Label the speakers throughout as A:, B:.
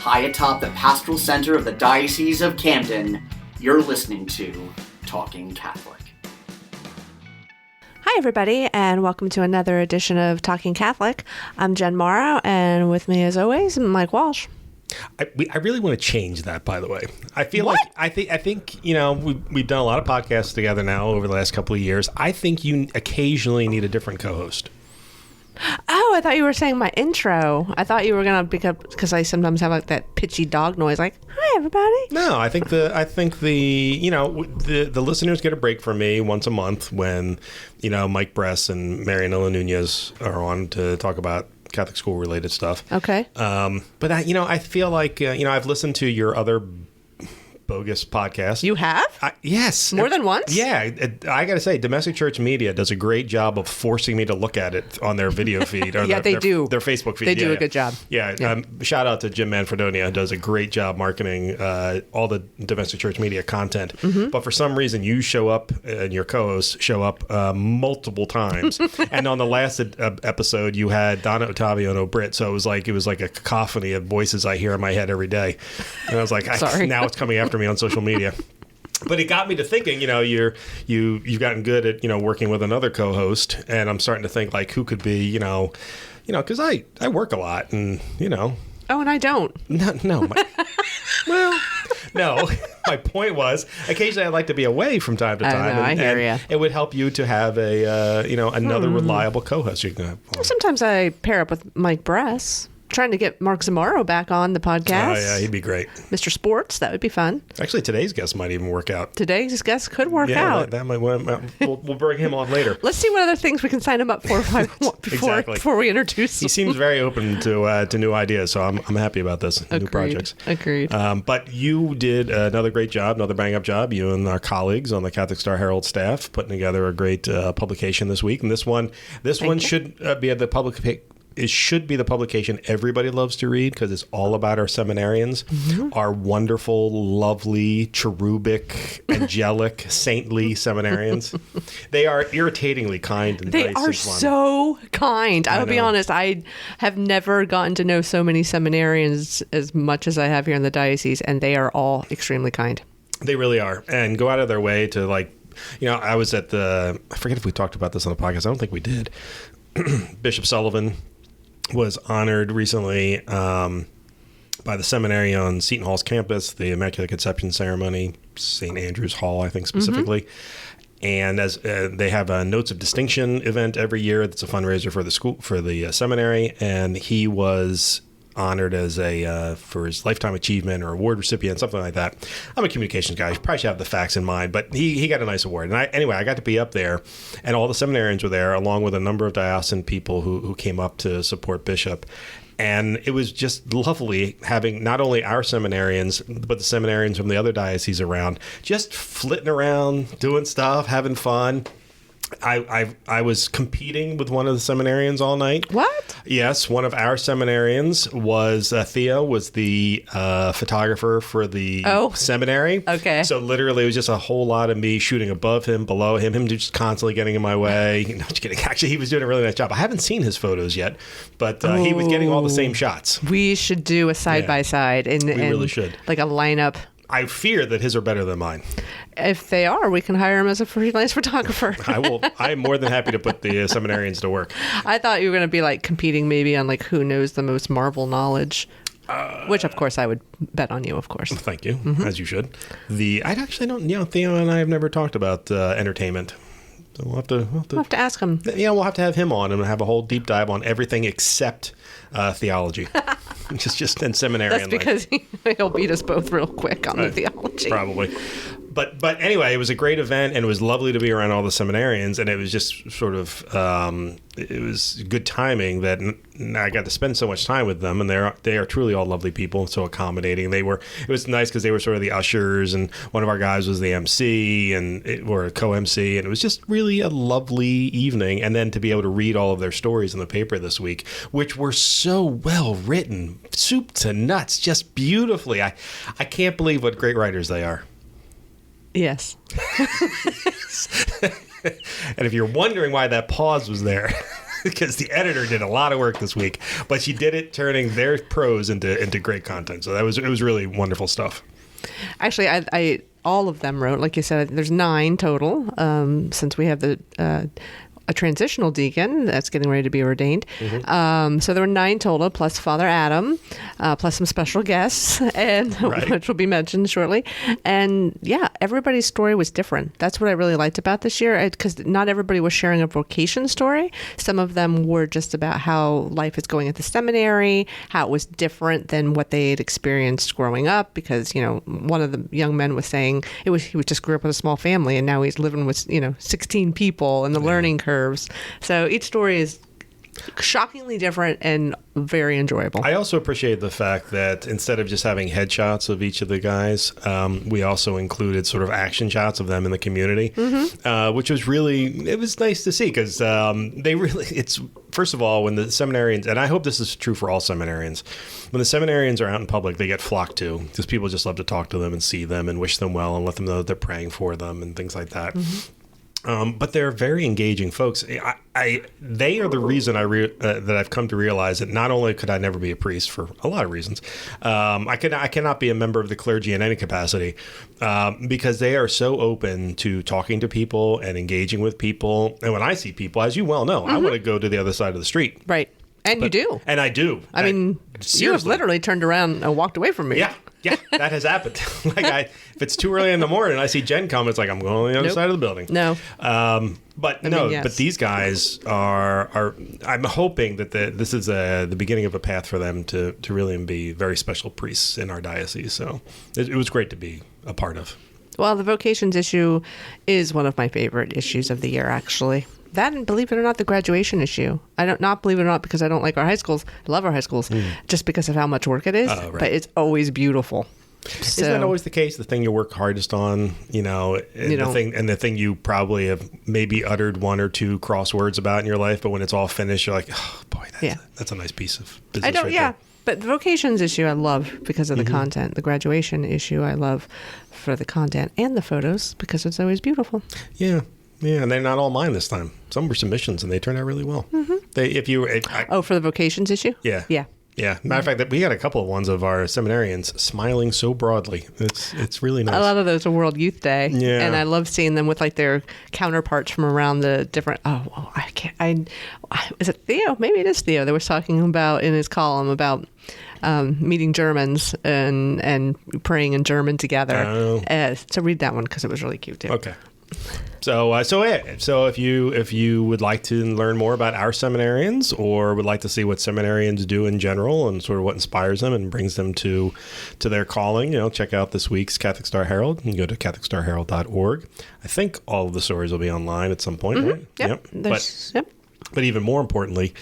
A: high atop the pastoral center of the Diocese of Camden, you're listening to Talking Catholic.
B: Hi, everybody, and welcome to another edition of Talking Catholic. I'm Jen Mauro, and with me, as always, Mike Walsh.
C: I really want to change that, by the way. I feel
B: What?
C: like I think you know we've done a lot of podcasts together now over the last couple of years. I think you occasionally need a different co-host.
B: Oh, I thought you were saying my intro. I thought you were gonna pick up because I sometimes have like that pitchy dog noise, like "Hi, everybody."
C: No, I think the listeners get a break from me once a month when Mike Bress and Marianella Nunez are on to talk about Catholic school related stuff.
B: Okay.
C: But I feel like I've listened to your other bogus podcast.
B: You have?
C: Yes.
B: More than once?
C: Yeah. I got to say, Domestic Church Media does a great job of forcing me to look at it on their video feed. Or
B: Yeah, they do.
C: Their Facebook feed.
B: They do a good job.
C: Yeah. Shout out to Jim Manfredonia, who does a great job marketing all the Domestic Church Media content. Mm-hmm. But for some reason, you show up and your co-hosts show up multiple times. And on the last episode, you had Donna Ottavio and O'Britt. So it was like a cacophony of voices I hear in my head every day. And I was like,
B: Sorry.
C: Now it's coming after me on social media. But it got me to thinking, you've gotten good at, working with another co-host, and I'm starting to think like who could be, because I work a lot and,
B: Oh, and I don't.
C: No. No. My point was, occasionally I'd like to be away from time to time.
B: I hear you.
C: It would help you to have another reliable co-host you can have on.
B: Sometimes I pair up with Mike Bress. Trying to get Mark Zamaro back on the podcast.
C: Oh, yeah, he'd be great.
B: Mr. Sports, that would be fun.
C: Actually, today's guest might even work out.
B: Today's guest could work out.
C: That might. We'll bring him on later.
B: Let's see what other things we can sign him up for before we introduce him.
C: He seems very open to new ideas, so I'm happy about this.
B: Agreed.
C: New projects.
B: Agreed.
C: But you did another great job, another bang-up job. You and our colleagues on the Catholic Star Herald staff putting together a great publication this week, and this one should be at the public. It should be the publication everybody loves to read because it's all about our seminarians, our wonderful, lovely, cherubic, angelic, saintly seminarians. They are irritatingly kind and
B: They
C: nice
B: are
C: and fun.
B: so kind. I'll be
C: know.
B: honest. I have never gotten to know so many seminarians as much as I have here in the diocese, and they are all extremely kind.
C: They really are, and go out of their way to I was at I forget if we talked about this on the podcast. I don't think we did. Bishop Sullivan was honored recently by the seminary on Seton Hall's campus, the Immaculate Conception ceremony, St. Andrew's Hall, I think specifically. And as they have a Notes of Distinction event every year, that's a fundraiser for the school, for the seminary, and he was honored as for his lifetime achievement or award recipient, something like that. I'm a communications guy. I probably should have the facts in mind, but he got a nice award. And I got to be up there, and all the seminarians were there, along with a number of diocesan people who came up to support Bishop. And it was just lovely having not only our seminarians, but the seminarians from the other dioceses around, just flitting around, doing stuff, having fun. I was competing with one of the seminarians all night.
B: What?
C: Yes, one of our seminarians was Theo, was the photographer for the seminary.
B: Okay.
C: So literally, it was just a whole lot of me shooting above him, below him just constantly getting in my way. No, just kidding. Actually, he was doing a really nice job. I haven't seen his photos yet, but he was getting all the same shots.
B: We should do a side-by-side.
C: We really should.
B: Like a lineup.
C: I fear that his are better than mine.
B: If they are, we can hire him as a freelance photographer.
C: I'm more than happy to put the seminarians to work.
B: I thought you were going to be like competing maybe on like who knows the most Marvel knowledge, which of course I would bet on you, of course.
C: Thank you, as you should. I actually don't. Theo and I have never talked about entertainment. So we'll have to
B: ask him.
C: Yeah, we'll have to have him on and have a whole deep dive on everything except theology. just in seminary.
B: That's because he'll beat us both real quick on the theology.
C: Probably. But anyway, it was a great event, and it was lovely to be around all the seminarians, and it was just sort of it was good timing that I got to spend so much time with them, and they are truly all lovely people and so accommodating. It was nice because they were sort of the ushers, and one of our guys was the MC or a co-MC, and it was just really a lovely evening. And then to be able to read all of their stories in the paper this week, which were so well written, soup to nuts, just beautifully. I can't believe what great writers they are.
B: Yes.
C: And if you're wondering why that pause was there, because the editor did a lot of work this week, but she did it turning their prose into great content. So it was really wonderful stuff.
B: Actually, I all of them wrote, like you said, there's 9 total, since we have a transitional deacon that's getting ready to be ordained. So there were 9 total, plus Father Adam, plus some special guests, and
C: Right.
B: which will be mentioned shortly. And yeah, everybody's story was different. That's what I really liked about this year, because not everybody was sharing a vocation story. Some of them were just about how life is going at the seminary, how it was different than what they had experienced growing up. Because one of the young men was saying he just grew up with a small family, and now he's living with 16 people, and the learning curve. So each story is shockingly different and very enjoyable.
C: I also appreciate the fact that instead of just having headshots of each of the guys, we also included sort of action shots of them in the community, which was it was nice to see, because it's first of all, when the seminarians, and I hope this is true for all seminarians, when the seminarians are out in public, they get flocked to, because people just love to talk to them and see them and wish them well and let them know that they're praying for them and things like that. But they're very engaging folks. They are the reason that I've come to realize that not only could I never be a priest for a lot of reasons, I cannot be a member of the clergy in any capacity, because they are so open to talking to people and engaging with people. And when I see people, as you well know, I want to go to the other side of the street.
B: Right. And you do.
C: And I do.
B: I mean, you have literally turned around and walked away from me.
C: Yeah, that has happened. If it's too early in the morning and I see Jen come, it's like I'm going on the other side of the building.
B: No.
C: But
B: yes.
C: these guys are I'm hoping that this is the beginning of a path for them to really be very special priests in our diocese. So it was great to be a part of.
B: Well, the vocations issue is one of my favorite issues of the year, actually. That, and believe it or not, the graduation issue. I don't not believe it or not because I don't like our high schools. I love our high schools just because of how much work it is.
C: Right.
B: But it's always beautiful.
C: Isn't that always the case? The thing you work hardest on, the thing you probably have maybe uttered 1 or 2 crosswords about in your life, but when it's all finished, you're like, oh boy, that's a nice piece of business.
B: But the vocations issue I love because of the content. The graduation issue I love for the content and the photos because it's always beautiful.
C: Yeah. Yeah, and they're not all mine this time. Some were submissions, and they turned out really well.
B: For the vocations issue?
C: Yeah.
B: Yeah.
C: Yeah. Matter of fact, we had a couple of ones of our seminarians smiling so broadly. It's really nice.
B: A lot of those are World Youth Day.
C: Yeah.
B: And I love seeing them with like their counterparts from around the different. Is it Theo? Maybe it is Theo. That was talking about in his column about meeting Germans and praying in German together. So read that one because it was really cute too.
C: Okay. So if you would like to learn more about our seminarians or would like to see what seminarians do in general and sort of what inspires them and brings them to their calling, check out this week's Catholic Star Herald. You can go to catholicstarherald.org. I think all of the stories will be online at some point, right?
B: Yep.
C: But even more importantly,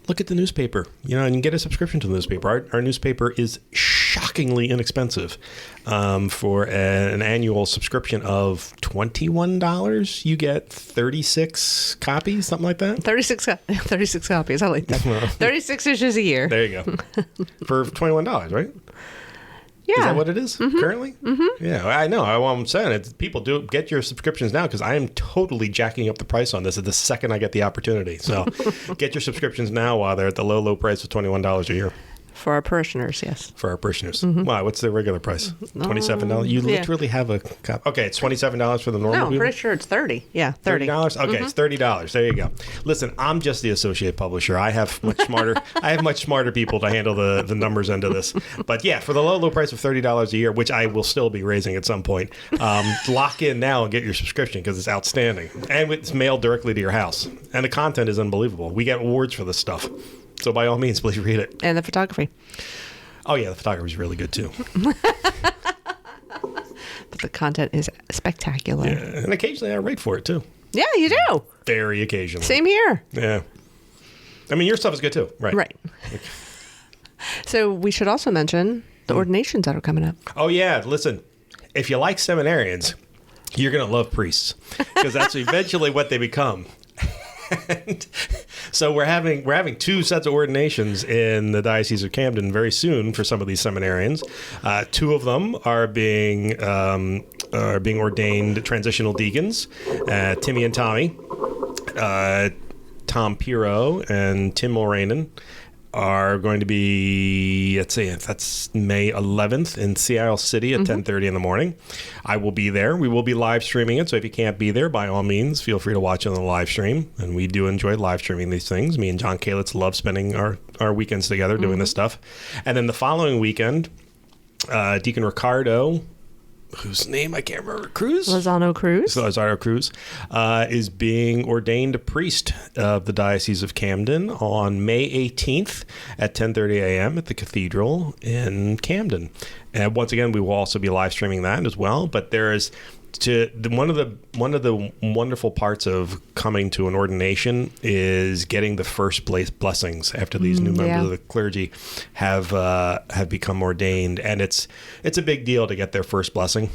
C: look at the newspaper, and get a subscription to the newspaper. Our newspaper is shockingly inexpensive. For an annual subscription of $21, you get 36 copies, something like that.
B: 36 copies. I like that. 36 issues a year.
C: There you go. For $21, right?
B: Yeah.
C: Is that what it is currently? Mm-hmm. Yeah, I know. I'm saying it. People do get your subscriptions now because I am totally jacking up the price on this at the second I get the opportunity. So get your subscriptions now while they're at the low price of $21 a year.
B: For our parishioners, yes.
C: For our parishioners. Wow, what's the regular price? $27? You literally have a copy. Okay, it's $27 for the normal
B: No, I'm
C: people?
B: pretty sure it's 30. Yeah, $30.
C: $30? Okay, it's $30. There you go. Listen, I'm just the associate publisher. I have much smarter people to handle the numbers end of this. But yeah, for the low price of $30 a year, which I will still be raising at some point, lock in now and get your subscription because it's outstanding. And it's mailed directly to your house. And the content is unbelievable. We get awards for this stuff. So by all means, please read it.
B: And the photography.
C: Oh, yeah, the photography is really good, too.
B: But the content is spectacular.
C: Yeah, and occasionally I write for it, too.
B: Yeah, you do.
C: Very occasionally.
B: Same here.
C: Yeah. I mean, your stuff is good, too. Right.
B: So we should also mention the ordinations that are coming up.
C: Oh, yeah. Listen, if you like seminarians, you're going to love priests because that's eventually what they become. And so we're having 2 sets of ordinations in the Diocese of Camden very soon for some of these seminarians. 2 of them are being ordained transitional deacons, Timmy and Tommy. Tom Piro and Tim Mulranen are going to be, let's see, that's May 11th in Seattle City at 10:30 in the morning. I will be there. We will be live streaming it, so if you can't be there, by all means, feel free to watch it on the live stream. And we do enjoy live streaming these things. Me and John Kalitz love spending our weekends together doing this stuff. And then the following weekend, Deacon Ricardo, whose name I can't remember,
B: Lozano
C: Cruz, is being ordained a priest of the Diocese of Camden on May 18th at 10:30 a.m. at the Cathedral in Camden. And once again, we will also be live streaming that as well. But there is one of the wonderful parts of coming to an ordination is getting the first blessings after these new members of the clergy have become ordained, and it's a big deal to get their first blessing.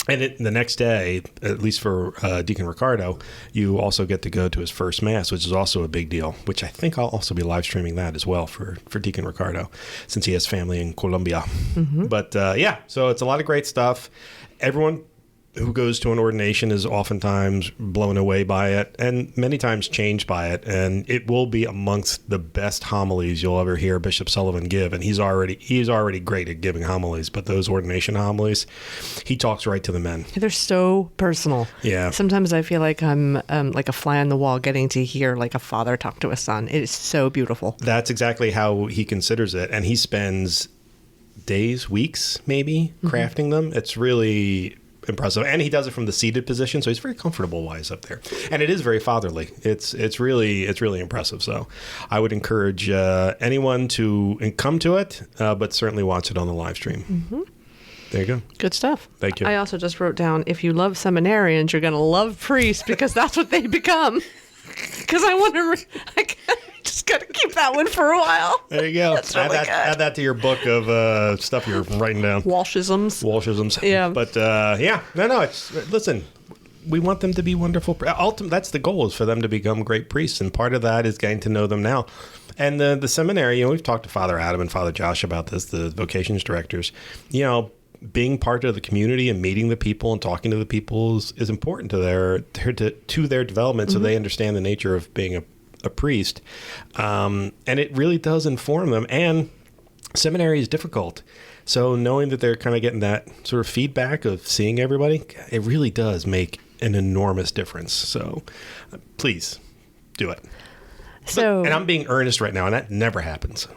C: And the next day, at least for Deacon Ricardo, you also get to go to his first Mass, which is also a big deal, which I think I'll also be live streaming that as well for Deacon Ricardo, since he has family in Colombia. But so it's a lot of great stuff. Everyone who goes to an ordination is oftentimes blown away by it and many times changed by it. And it will be amongst the best homilies you'll ever hear Bishop Sullivan give. And he's already great at giving homilies, but those ordination homilies, he talks right to the men.
B: They're so personal.
C: Yeah.
B: Sometimes I feel like I'm like a fly on the wall getting to hear like a father talk to a son. It is so beautiful.
C: That's exactly how he considers it. And he spends days, weeks, maybe crafting them. It's really impressive, and he does it from the seated position, so he's very comfortable while he's up there, and it is very fatherly. It's really impressive. So I would encourage anyone to come to it, but certainly watch it on the live stream. There you go.
B: Good stuff.
C: Thank you.
B: I also just wrote down, if you love seminarians, you're going to love priests, because that's what they become. Because I want to I just got to keep that one for a while.
C: There you go.
B: That's really good.
C: Add that to your book of stuff you're writing down.
B: Walshisms. Yeah.
C: But listen, we want them to be wonderful. That's the goal, is for them to become great priests. And part of that is getting to know them now. And the seminary, we've talked to Father Adam and Father Josh about this, the vocations directors, being part of the community and meeting the people and talking to the people is important to their development, so they understand the nature of being a priest. And it really does inform them. And seminary is difficult. So knowing that they're kind of getting that sort of feedback of seeing everybody, it really does make an enormous difference. So please do it. And I'm being earnest right now, and that never happens.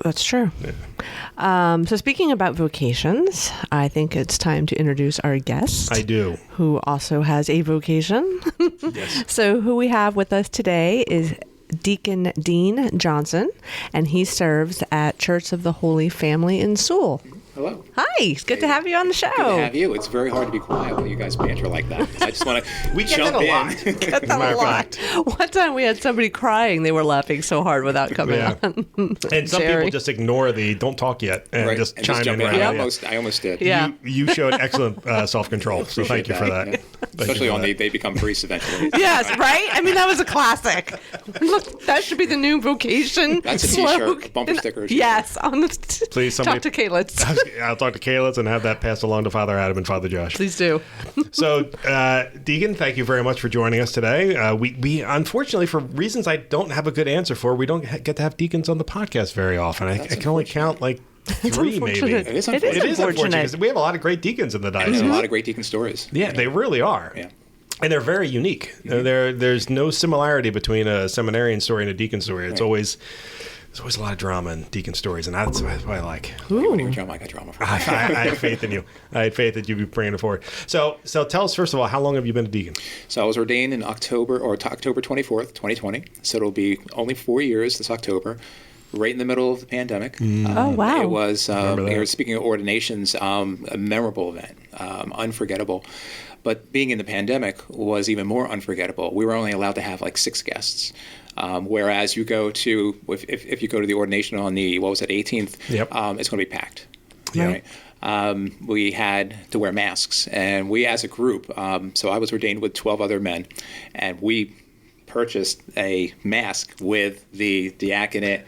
B: That's true.
C: Yeah.
B: So speaking about vocations, I think it's time to introduce our guest.
C: I do.
B: Who also has a vocation.
C: Yes.
B: So who we have with us today is Deacon Dean Johnson, and he serves at Church of the Holy Family in Sewell.
D: Hello.
B: Hi. It's good to have you on the show.
D: Good to have you. It's very hard to be quiet when you guys banter like that. I just want to jump in.
B: Get that a lot. One time we had somebody crying. They were laughing so hard without coming on.
C: And some people just ignore the "don't talk yet" and just chime in. Right.
D: I almost did.
B: Yeah.
C: You showed excellent self-control, so thank you for that.
D: Yeah. Especially on they become priests eventually.
B: Yes, right? I mean, that was a classic. Look, that should be the new vocation.
D: That's a t-shirt, bumper sticker.
B: Yes.
C: Please, somebody
B: talk to Kalitz.
C: I'll talk to Kalitz and have that passed along to Father Adam and Father Josh.
B: Please do.
C: So, Deacon, thank you very much for joining us today. We unfortunately, for reasons I don't have a good answer for, we don't get to have deacons on the podcast very often. I can only count like 3 maybe.
D: It is unfortunate.
C: It is unfortunate because we have a lot of great deacons in the diocese.
D: And a lot of great deacon stories.
C: Yeah, they really are.
D: Yeah.
C: And they're very unique. There's no similarity between a seminarian story and a deacon story. There's always a lot of drama in deacon stories, and that's what I like.
D: When you drama, I got drama for you.
C: I had faith in you. I had faith that you'd be bringing it forward. So tell us, first of all, how long have you been a deacon?
D: So I was ordained in October 24th, 2020. So it'll be only 4 years this October, right in the middle of the pandemic.
B: Oh, wow.
D: It was, speaking of ordinations, a memorable event, unforgettable. But being in the pandemic was even more unforgettable. We were only allowed to have like 6 guests. Whereas you go to, if you go to the ordination on the, 18th,
C: yep.
D: It's going to be packed.
B: Right.
D: We had to wear masks. And we as a group, so I was ordained with 12 other men, and we purchased a mask with the Diaconate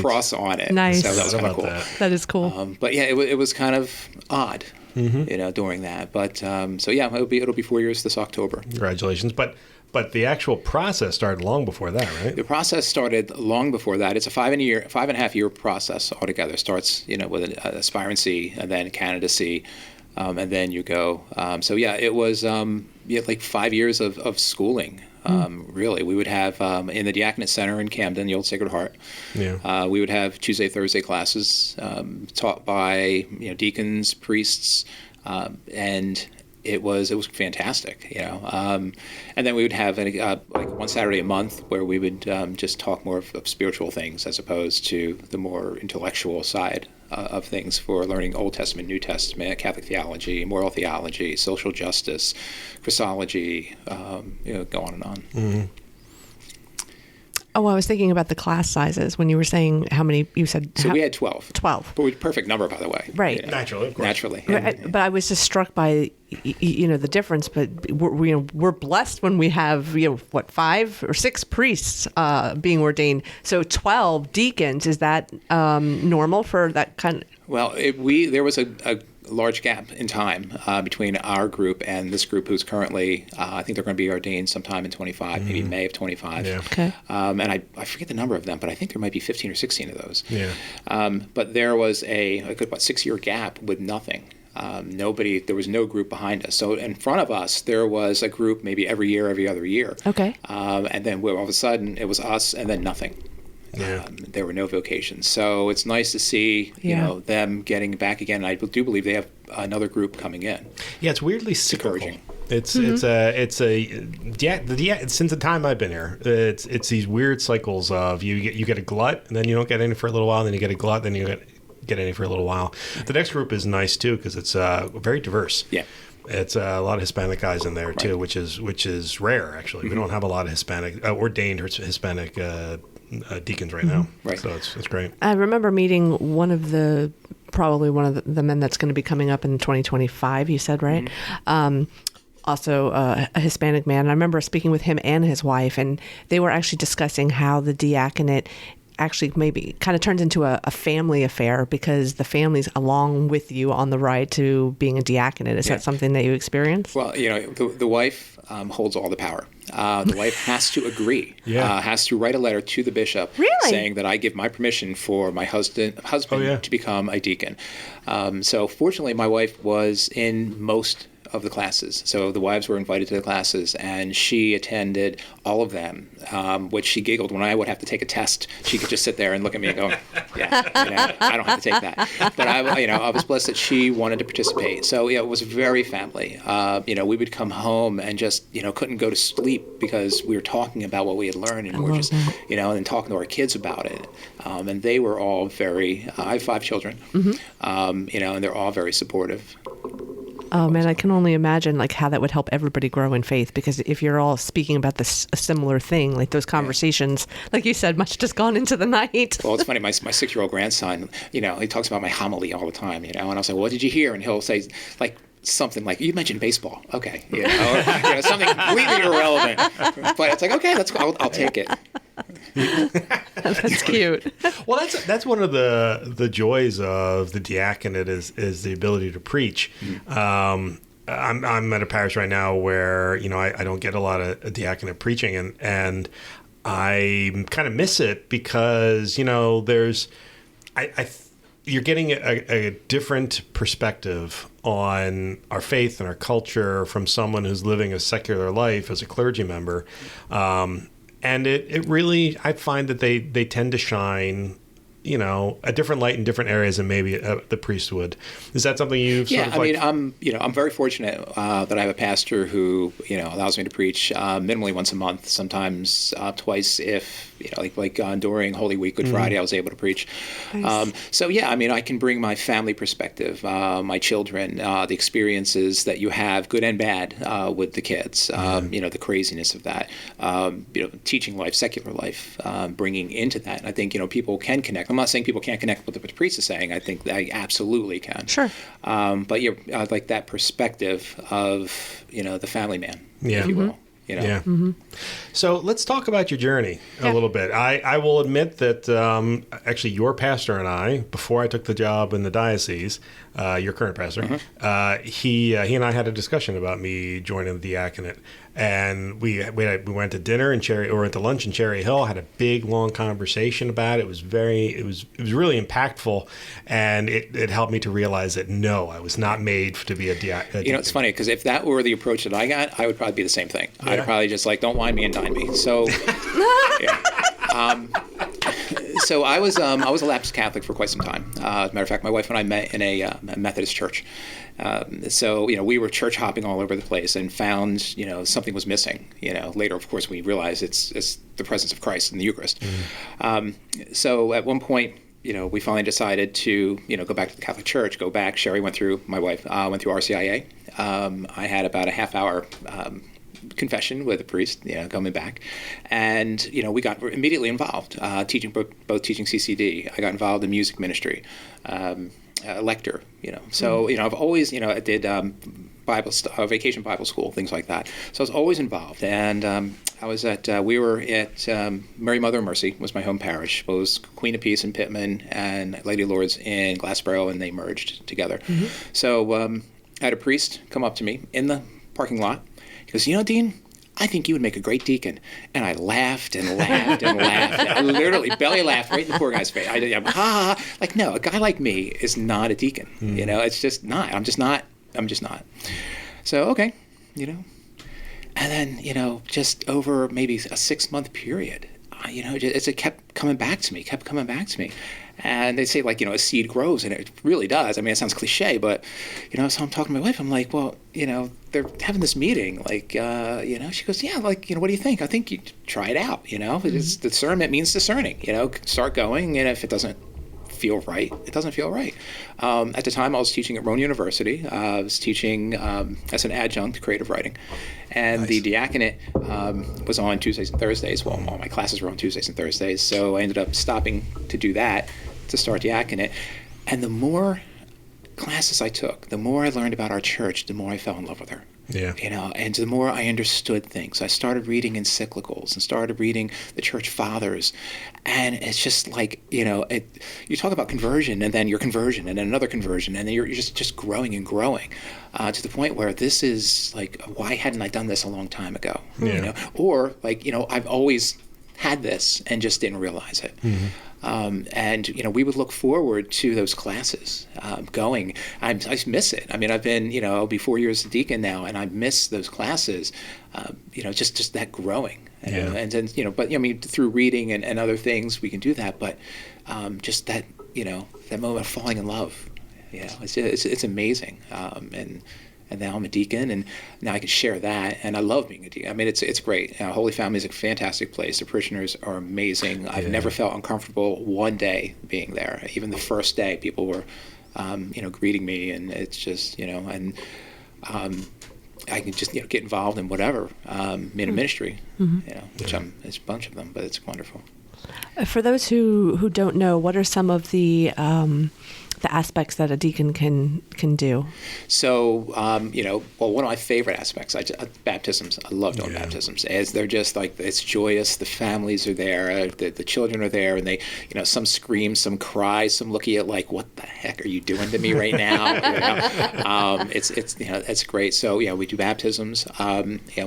D: cross on it.
B: Nice.
D: So that was kind of cool.
B: That is cool.
D: But yeah, it was kind of odd. during that. But so yeah, it'll be 4 years this October.
C: Congratulations. But the actual process started long before that, right?
D: The process started long before that. It's a 5.5 year process altogether. It starts, with an aspirancy and then candidacy, and then you go. So yeah, it was like 5 years of schooling. Really, we would have in the Diaconate Center in Camden, the old Sacred Heart. Yeah. We would have Tuesday, Thursday classes taught by deacons, priests, and it was fantastic, and then we would have like one Saturday a month where we would just talk more of spiritual things as opposed to the more intellectual side of things for learning Old Testament, New Testament, Catholic theology, moral theology, social justice, Christology, go on and on.
C: Mm-hmm.
B: Oh, I was thinking about the class sizes when you were saying how many you said.
D: So we had 12.
B: 12.
D: But perfect number, by the way.
B: Right.
C: Naturally, of course.
D: Naturally.
B: But I was just struck by, the difference. But we're blessed when we have, 5 or 6 priests being ordained. So 12 deacons, is that normal for that kind of?
D: Well, there was a large gap in time between our group and this group who's currently, I think they're going to be ordained sometime in 25, maybe May of 25. Yeah. Okay. And I forget the number of them, but I think there might be 15 or 16 of those. Yeah. But there was a good 6-year gap with nothing. There was no group behind us. So in front of us, there was a group maybe every other year. Okay. And then all of a sudden it was us and then nothing. Yeah. There were no vocations. So it's nice to see, them getting back again. I do believe they have another group coming in.
C: Yeah, it's weirdly cyclical. It's since the time I've been here, it's these weird cycles of you get a glut and then you don't get any for a little while, and then you get a glut, then you get any for a little while. The next group is nice too because it's very diverse. Yeah. It's a lot of Hispanic guys in there too, which is rare actually. We don't have a lot of Hispanic ordained Hispanic deacons right now. Right. So it's great.
B: I remember meeting one of the men that's going to be coming up in 2025, you said, right? Mm-hmm. Also a Hispanic man. I remember speaking with him and his wife, and they were actually discussing how the diaconate actually maybe kind of turns into a family affair because the family's along with you on the ride to being a diaconate. Is that something that you experience?
D: Well, the wife holds all the power. The wife has to agree, has to write a letter to the bishop saying that I give my permission for my husband to become a deacon. So fortunately, my wife was in most of the classes. So the wives were invited to the classes, and she attended all of them, which she giggled when I would have to take a test. She could just sit there and look at me and go, I don't have to take that. But I was blessed that she wanted to participate. So it was very family. We would come home and just, couldn't go to sleep because we were talking about what we had learned, and we were just, and talking to our kids about it. And they were all very, I have 5 children, and they're all very supportive.
B: Oh man, I can only imagine how that would help everybody grow in faith, because if you're all speaking about this a similar thing, like those conversations, like you said, must just gone into the night.
D: Well, it's funny. My 6-year-old grandson, he talks about my homily all the time, and I'll say, well, what did you hear? And he'll say, something like, you mentioned baseball. Okay. Or, something completely irrelevant. But it's like, okay, I'll take it.
B: That's cute.
C: Well, that's one of the joys of the diaconate is the ability to preach. I'm at a parish right now where I don't get a lot of diaconate preaching, and I kind of miss it because there's you're getting a different perspective on our faith and our culture from someone who's living a secular life as a clergy member. And it really, I find that they tend to shine, a different light in different areas than maybe the priest would. Is that something you've sort of
D: I'm very fortunate that I have a pastor who, allows me to preach minimally once a month, sometimes twice if, during Holy Week, Good Friday, I was able to preach. Nice. I can bring my family perspective, my children, the experiences that you have, good and bad, with the kids, the craziness of that, teaching life, secular life, bringing into that. And I think, people can connect. I'm not saying people can't connect with what the priest is saying. I think they absolutely can.
B: Sure.
D: But you're like that perspective of, the family man, if you will.
C: Yeah. Mm-hmm. So let's talk about your journey a little bit. I will admit that actually your pastor and I, before I took the job in the diocese, your current pastor, he and I had a discussion about me joining the diaconate, and we went to dinner went to lunch in Cherry Hill, had a big long conversation about it. It was really impactful, and it helped me to realize that no, I was not made to be a diacon.
D: It's funny because if that were the approach that I got, I would probably be the same thing. Yeah. I'd probably just don't wine me and dine me. So, yeah. So I was a lapsed Catholic for quite some time. As a matter of fact, my wife and I met in a Methodist church. So we were church hopping all over the place and found something was missing. Later, of course, we realized it's the presence of Christ in the Eucharist. So at one point, we finally decided to go back to the Catholic Church. Sherry my wife went through RCIA. I had about a half-hour confession with a priest, coming back, and we got immediately involved, teaching CCD. I got involved in music ministry, lector. So I've always I did vacation Bible school, things like that. So I was always involved, and I was we were at Mary Mother of Mercy was my home parish. It was Queen of Peace in Pittman and Lady of Lourdes in Glassboro, and they merged together. So I had a priest come up to me in the parking lot. He goes, Dean, I think you would make a great deacon. And I laughed and laughed and laughed. I literally belly laughed right in the poor guy's face. No, a guy like me is not a deacon. It's just not. I'm just not. So, okay, And then, just over maybe a 6-month period, it kept coming back to me. And they say, a seed grows, and it really does. I mean, it sounds cliche, but, so I'm talking to my wife. I'm like, well, they're having this meeting. She goes, yeah, what do you think? I think you try it out, It's discernment means discerning, start going, and if it doesn't feel right, it doesn't feel right. At the time, I was teaching at Rowan University. I was teaching as an adjunct creative writing. And the diaconate was on Tuesdays and Thursdays. Well, all my classes were on Tuesdays and Thursdays. So I ended up stopping to do that to start diaconate. And the more classes I took, the more I learned about our church, the more I fell in love with her.
C: Yeah.
D: And the more I understood things. I started reading encyclicals and started reading the church fathers. And it's just you talk about conversion, and then your conversion, and then another conversion, and then you're just growing and growing to the point where this is why hadn't I done this a long time ago?
C: Yeah.
D: Or I've always had this and just didn't realize it. And we would look forward to those classes going. I miss it. I mean, I've been I'll be 4 years a deacon now, and I miss those classes. Just that growing. And then but I mean, through reading and other things we can do that. But just that that moment of falling in love. It's amazing. And now I'm a deacon, and now I can share that, and I love being a deacon. I mean, it's great. Holy Family is a fantastic place. The parishioners are amazing. I've never felt uncomfortable one day being there. Even the first day, people were, greeting me, and it's just, and I can just, get involved in whatever in a ministry, which it's a bunch of them, but it's wonderful.
B: For those who don't know, what are some of the aspects that a deacon can do? So,
D: one of my favorite aspects, baptisms. I love doing baptisms. As they're just it's joyous. The families are there. The children are there, and they, some scream, some cry, some look at you what the heck are you doing to me right now? It's great. So we do baptisms.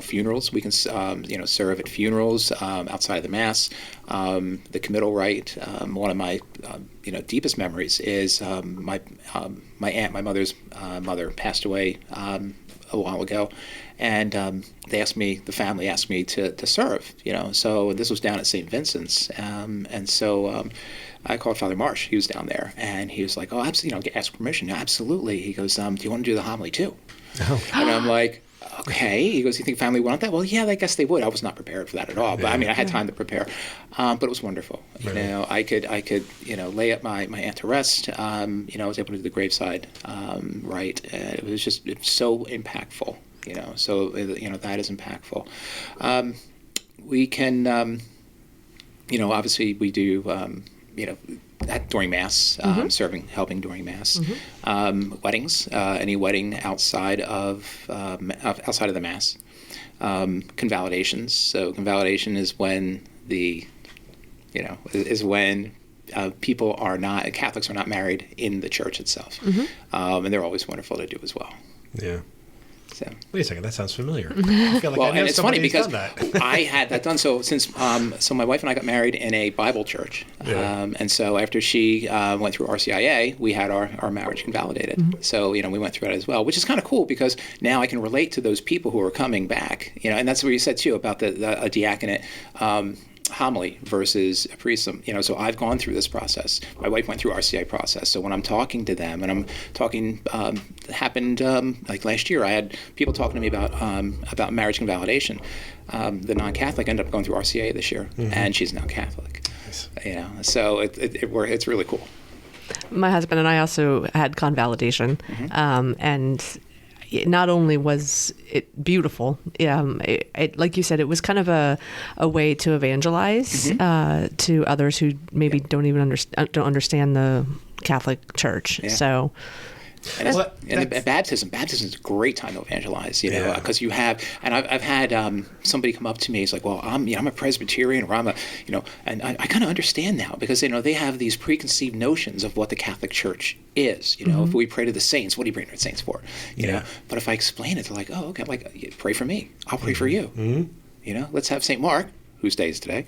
D: Funerals. We can serve at funerals outside of the mass. The committal rite. One of my deepest memories is my aunt, my mother's mother, passed away a while ago, and the family asked me to serve. So this was down at St. Vincent's, and so I called Father Marsh. He was down there, and he was like, "Oh, absolutely, ask permission." Absolutely. He goes, "Do you want to do the homily too?" Oh. And I'm like, okay. He goes, you think family want that? Well, yeah, I guess they would. I was not prepared for that at all. But I mean, I had time to prepare. But it was wonderful. Right. I could lay up my aunt to rest. I was able to do the graveside right. It was so impactful. So that is impactful. We can, obviously we do, during Mass, helping during Mass, weddings, any wedding outside of the Mass, convalidations. So convalidation is when Catholics are not married in the church itself. And they're always wonderful to do as well.
C: Yeah.
D: So.
C: Wait a second, that sounds familiar. I feel like I know
D: and it's funny because
C: done that.
D: I had that done. So my wife and I got married in a Bible church, and so after she went through RCIA, we had our marriage convalidated. So we went through that as well, which is kind of cool because now I can relate to those people who are coming back. And that's what you said too about a diaconate. Homily versus a priest. So I've gone through this process. My wife went through RCI process. So when I'm talking to them, and I'm talking, happened like last year, I had people talking to me about marriage convalidation. The non-Catholic ended up going through RCA this year, and she's now Catholic. Nice. So it's really cool.
B: My husband and I also had convalidation, and not only was it beautiful, like you said, it was kind of a way to evangelize to others who maybe don't understand the Catholic Church. Yeah. So.
D: And baptism is a great time to evangelize, because you have, and I've had somebody come up to me. He's like, well, I'm a Presbyterian, or I'm and I kind of understand now because they have these preconceived notions of what the Catholic Church is. If we pray to the saints, what do you pray to the saints for? You know, but if I explain it, they're like, oh, okay, like pray for me, I'll pray for you. Let's have St. Mark, whose day is today,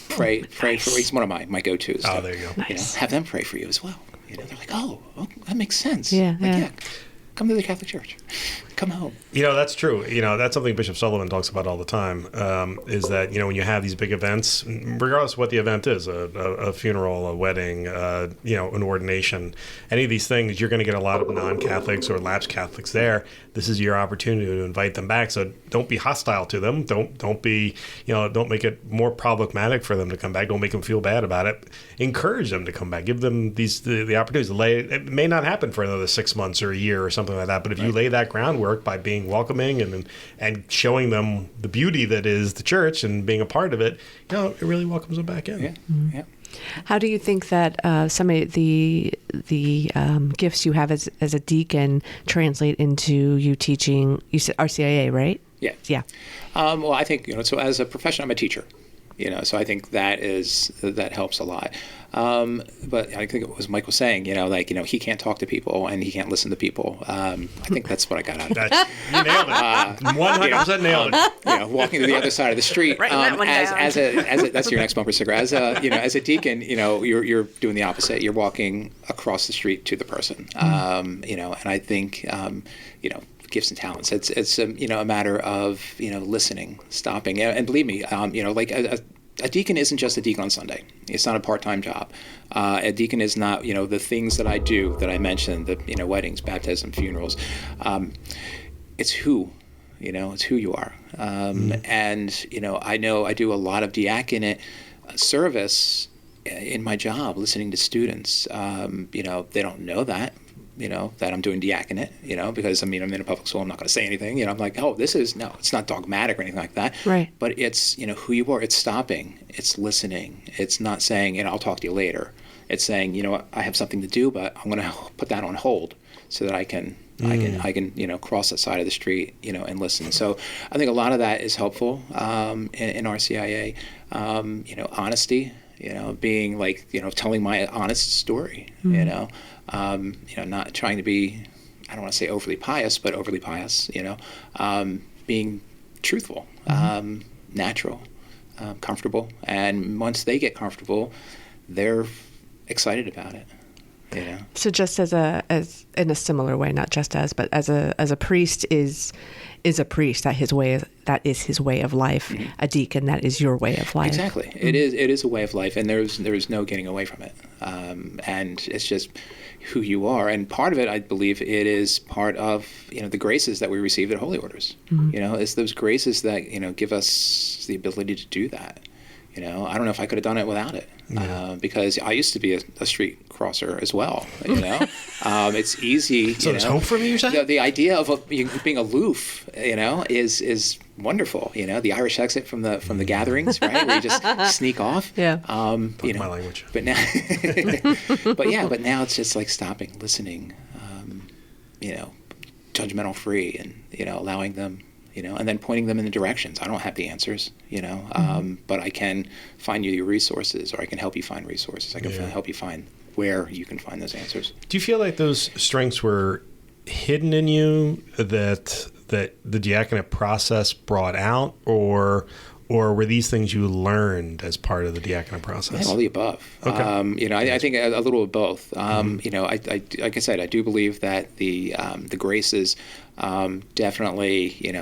D: pray for. He's one of my go-tos.
C: Oh, there you go.
B: Nice.
D: Have them pray for you as well. They're like, oh, that makes sense.
B: Yeah.
D: Come to the Catholic Church. Come home.
C: That's true. That's something Bishop Sullivan talks about all the time, is that, when you have these big events, regardless of what the event is, a funeral, a wedding, an ordination, any of these things, you're going to get a lot of non-Catholics or lapsed Catholics there. This is your opportunity to invite them back. So don't be hostile to them. Don't be, don't make it more problematic for them to come back. Don't make them feel bad about it. Encourage them to come back. Give them the opportunities to lay. It may not happen for another 6 months or a year or something like that, but if you lay that groundwork by being welcoming and showing them the beauty that is the church and being a part of it, it really welcomes them back in.
D: Yeah.
B: How do you think that some of the gifts you have as a deacon translate into you teaching? You said RCIA, right?
D: Yeah.
B: Yeah.
D: Well, I think so. As a profession, I'm a teacher. So I think that helps a lot. But I think it was Mike was saying, he can't talk to people and he can't listen to people. I think that's what I got out of it.
C: You nailed it. 100% nailed it.
D: Walking to the other side of the street. As a that's your next bumper sticker. As a deacon, you're doing the opposite. You're walking across the street to the person. And I think, gifts and talents. It's a matter of listening, stopping, and believe me, like a deacon isn't just a deacon on Sunday. It's not a part-time job. A deacon is not the things that I do that I mentioned, the weddings, baptism, funerals. It's who you are. And I know I do a lot of diaconate service in my job, listening to students. They don't know that. That I'm doing diaconate, because I'm in a public school, I'm not going to say anything. I'm like, oh, it's not dogmatic or anything like that.
B: Right.
D: But it's, who you are. It's stopping. It's listening. It's not saying, I'll talk to you later. It's saying, I have something to do, but I'm going to put that on hold so that I can cross that side of the street, and listen. So I think a lot of that is helpful in RCIA. Honesty, being like, telling my honest story, not trying to be, I don't want to say overly pious, but overly pious, being truthful, natural, comfortable. And once they get comfortable, they're excited about it.
B: So just as in a similar way, not just but as a priest is a priest, that is his way of life. A deacon, that is your way of life. Exactly.
D: It is a way of life, and there's no getting away from it. And it's just who you are. And part of it, I believe, it is part of the graces that we receive at Holy Orders. It's those graces that give us the ability to do that. I don't know if I could have done it without it, because I used to be a street crosser as well. It's easy.
C: So it's home for me, you're saying?
D: The idea of being aloof, is wonderful. The Irish exit from the gatherings, right, where you just sneak off.
B: Yeah.
C: My language.
D: But now, but now it's just like stopping, listening, judgmental free, and allowing them and then pointing them in the directions. I don't have the answers, but I can find you your resources, or I can help you find resources. I can help you find where you can find those answers.
C: Do you feel like those strengths were hidden in you that the diaconate process brought out, or were these things you learned as part of the diaconate process?
D: All the above.
C: Okay.
D: I think a little of both. I like I said, I do believe that the graces definitely,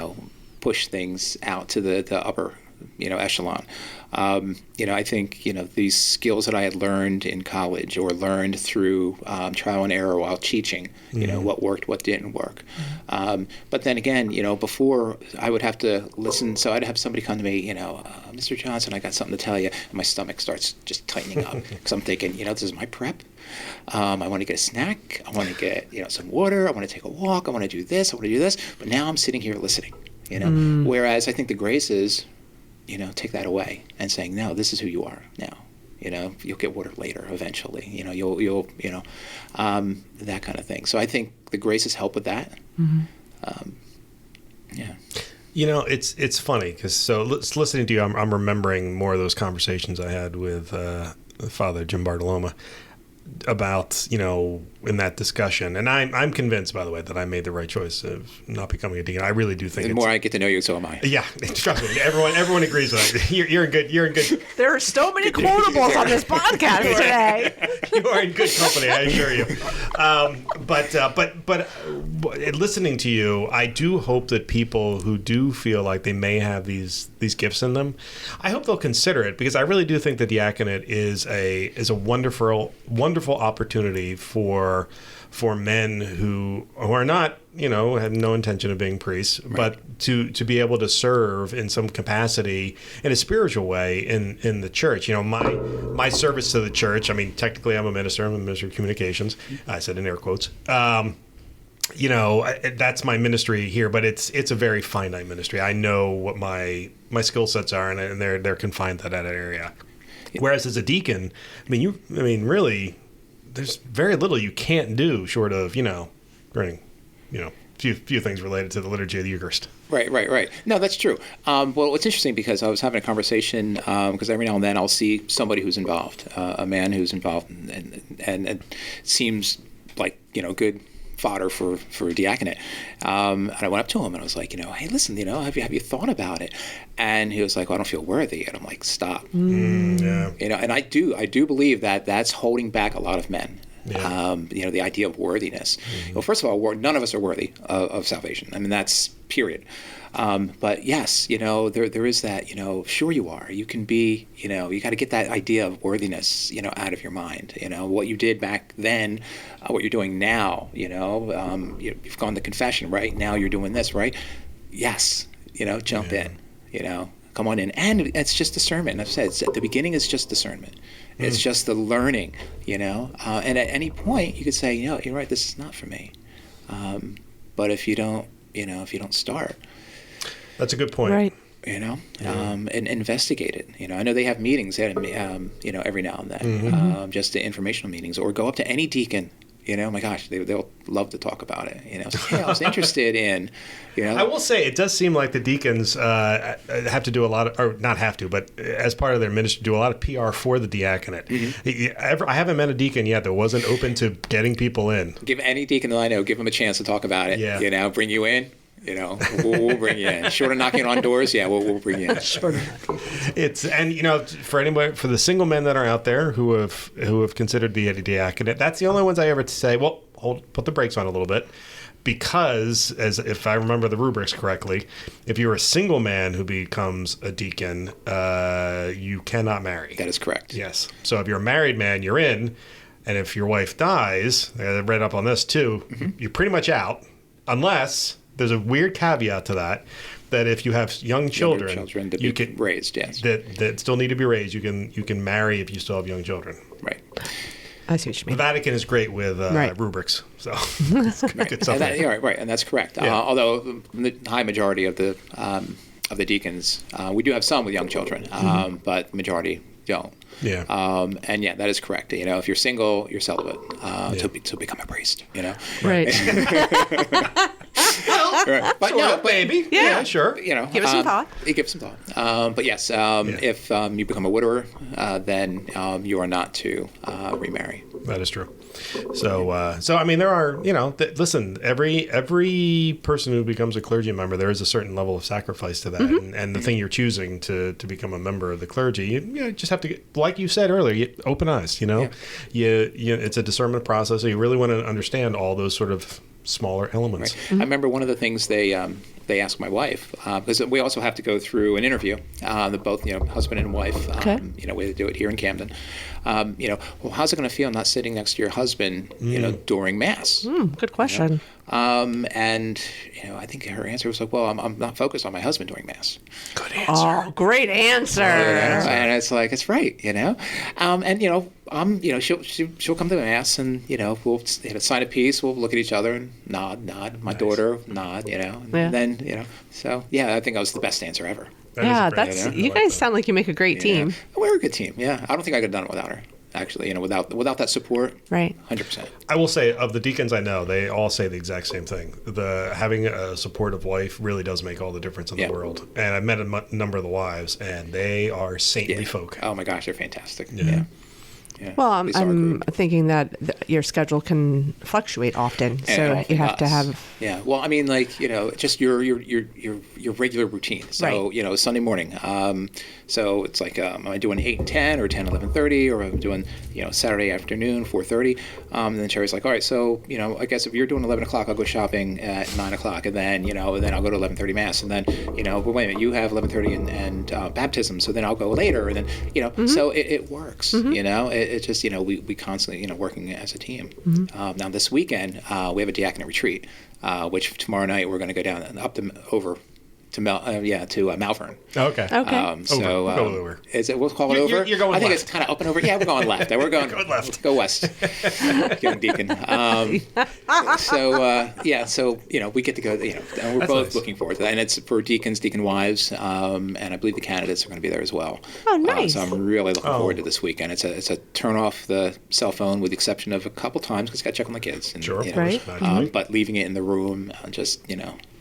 D: push things out to the upper, echelon. I think, these skills that I had learned in college or learned through trial and error while teaching, what worked, what didn't work. But then again, before I would have to listen, so I'd have somebody come to me, Mr. Johnson, I got something to tell you. And my stomach starts just tightening up because I'm thinking, this is my prep. I want to get a snack. I want to get, some water. I want to take a walk. I want to do this. I want to do this. But now I'm sitting here listening, Whereas I think the graces, take that away and saying, no, this is who you are now. You'll get water later eventually. You'll that kind of thing. So I think the graces help with that. Yeah.
C: It's funny because listening to you, I'm remembering more of those conversations I had with Father Jim Bartoloma about, in that discussion. And I'm convinced, by the way, that I made the right choice of not becoming a deacon. I really do think
D: the more I get to know you, so am I.
C: Yeah, trust me. Everyone agrees with that. You're in good.
B: There are so many quotables on this podcast today.
C: You are in good company, I assure you. But listening to you, I do hope that people who do feel like they may have these gifts in them, I hope they'll consider it, because I really do think the diaconate is a wonderful opportunity for men who are not, have no intention of being priests, right, but to be able to serve in some capacity in a spiritual way in the church. My service to the church, I mean, technically I'm a minister of communications. I said in air quotes. That's my ministry here, but it's a very finite ministry. I know what my skill sets are, and they're confined to that area. Whereas as a deacon, really, there's very little you can't do short of, learning, few things related to the liturgy of the Eucharist.
D: Right. No, that's true. Well, it's interesting because I was having a conversation, because every now and then I'll see somebody who's involved, a man who's involved, and it seems like, good fodder for a diaconate. And I went up to him and I was like, hey, listen, have you thought about it? And he was like, well, I don't feel worthy. And I'm like, stop.
C: Yeah.
D: And I do believe that that's holding back a lot of men.
C: Yeah.
D: The idea of worthiness. Mm-hmm. Well, first of all, none of us are worthy of salvation. That's period. But yes, there is that, sure you are. You can be, you got to get that idea of worthiness, out of your mind. What you did back then, what you're doing now, you've gone to confession, right? Now you're doing this, right? Yes, jump in, come on in. And it's just discernment. I've said, at the beginning, it's just discernment. It's just the learning, and at any point you could say, you're right, this is not for me. But if you don't start.
C: That's a good point.
B: Right.
D: And investigate it. I know they have meetings, every now and then, just the informational meetings, or go up to any deacon. My gosh, they'll love to talk about it. So, hey, I was interested in,
C: I will say it does seem like the deacons have to do a lot of, or not have to, but as part of their ministry, do a lot of PR for the diaconate. Mm-hmm. I haven't met a deacon yet that wasn't open to getting people in.
D: Give any deacon that I know, give them a chance to talk about it.
C: Yeah.
D: Bring you in. We'll bring you in. Short of knocking on doors, we'll bring you in.
C: For the single men that are out there who have considered the diaconate, that's the only ones I ever say, well, put the brakes on a little bit, because if I remember the rubrics correctly, if you're a single man who becomes a deacon, you cannot marry.
D: That is correct.
C: Yes. So if you're a married man, you're in, and if your wife dies, I read up on this too, you're pretty much out, unless there's a weird caveat to that if you have young children
D: to
C: you
D: be
C: can
D: raised, yes,
C: that still need to be raised, you can marry if you still have young children.
D: Right.
B: I see what you mean.
C: The Vatican is great with rubrics, so
D: right. And that's correct.
C: Yeah.
D: Although the high majority of the deacons, we do have some with young children, but the majority don't.
C: Yeah.
D: That is correct. If you're single, you're celibate to become a priest.
B: Right.
D: Right. But
C: Sort
D: no,
C: of,
D: but,
C: maybe.
B: Yeah.
C: Sure.
B: Give it some thought.
D: Give it some thought. But yes, if you become a widower, then you are not to remarry.
C: That is true. So I mean, there are, listen, every person who becomes a clergy member, there is a certain level of sacrifice to that. And the thing you're choosing to become a member of the clergy, you just have to get, like you said earlier, open eyes, Yeah. It's a discernment process. So you really want to understand all those sort of smaller elements.
D: Right. I remember one of the things they asked my wife, because we also have to go through an interview, both husband and wife.
B: Okay.
D: We do it here in Camden. Well, how's it going to feel not sitting next to your husband, during Mass?
B: Good question.
D: And I think her answer was like, well, I'm not focused on my husband during Mass.
C: Good answer.
B: Oh, great answer.
D: And it's like, it's right, and she'll come to Mass, and we'll sign a peace, we'll look at each other and nod. My daughter nod, and then so I think that was the best answer ever.
B: That's you guys sound like you make a great team.
D: We're a good team. Yeah, I don't think I could have done it without her. Actually, without that support,
B: right?
D: 100%.
C: I will say, of the deacons I know, they all say the exact same thing. Having a supportive wife really does make all the difference in the world. And I've met a number of the wives, and they are saintly folk.
D: Oh my gosh, they're fantastic. Yeah.
B: Well, I'm thinking that your schedule can fluctuate often, so you have to have.
D: Yeah, well, I mean, just your regular routine. So,
B: right.
D: Sunday morning. So it's like, am I doing 8 and 10 or 10, 11:30, or I'm doing, Saturday afternoon, 4:30. And then Sherry's like, all right, so, I guess if you're doing 11 o'clock, I'll go shopping at 9 o'clock, and then, then I'll go to 11:30 Mass, and then, but wait a minute, you have 11:30 and baptism, so then I'll go later, and then, so it works, It's just, we constantly, working as a team. Now this weekend, we have a diaconate retreat, which tomorrow night we're going to go down and over to Malvern.
C: Okay.
D: Over. Is it? We'll call it over.
C: You're going
D: I think
C: left.
D: it's kind of up and over. Yeah, we're going left. We're going
C: left.
D: Let's go west. Young Deacon. So we get to go. And we're
C: That's
D: both
C: nice.
D: looking forward to that. And it's for deacons, deacon wives, and I believe the candidates are going to be there as well.
B: Oh, nice.
D: So I'm really looking forward to this weekend. It's a turn off the cell phone, with the exception of a couple times because I got to check on the kids. And,
C: Sure.
B: Right.
D: But leaving it in the room, just